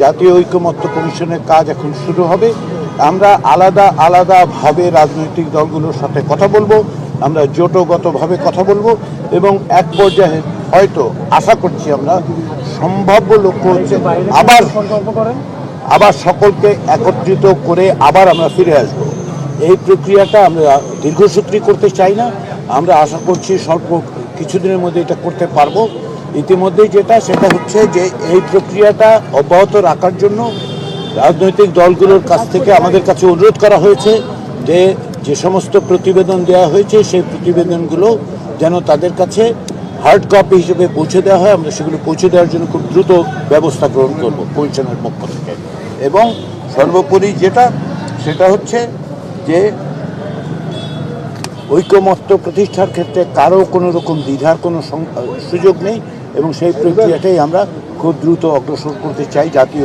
জাতীয় ঐকমত্য কমিশনের কাজ এখন শুরু হবে। আমরা আলাদা আলাদাভাবে রাজনৈতিক দলগুলোর সাথে কথা বলবো, আমরা জোটগতভাবে কথা বলবো এবং এক পর্যায়ে হয়তো আশা করছি আমরা সম্ভাব্য লক্ষ্য হচ্ছে আবার সকলকে একত্রিত করে আবার আমরা ফিরে আসব। এই প্রক্রিয়াটা আমরা দীর্ঘসূত্রী করতে চাই না, আমরা আশা করছি স্বল্প কিছুদিনের মধ্যে এটা করতে পারবো। ইতিমধ্যেই সেটা হচ্ছে যে এই প্রক্রিয়াটা অব্যাহত রাখার জন্য রাজনৈতিক দলগুলোর কাছ থেকে আমাদের কাছে অনুরোধ করা হয়েছে যে সমস্ত প্রতিবেদন দেওয়া হয়েছে সেই প্রতিবেদনগুলো যেন তাদের কাছে হার্ড কপি হিসেবে পৌঁছে দেওয়া হয়। আমরা সেগুলো পৌঁছে দেওয়ার জন্য খুব দ্রুত ব্যবস্থা গ্রহণ করব কমিশনের পক্ষ থেকে। এবং সর্বোপরি সেটা হচ্ছে যে ঐকমত্য প্রতিষ্ঠার ক্ষেত্রে কারো কোনো রকম দ্বিধার কোনো সুযোগ নেই এবং সেই প্রক্রিয়াটাই আমরা খুব দ্রুত অগ্রসর করতে চাই জাতীয়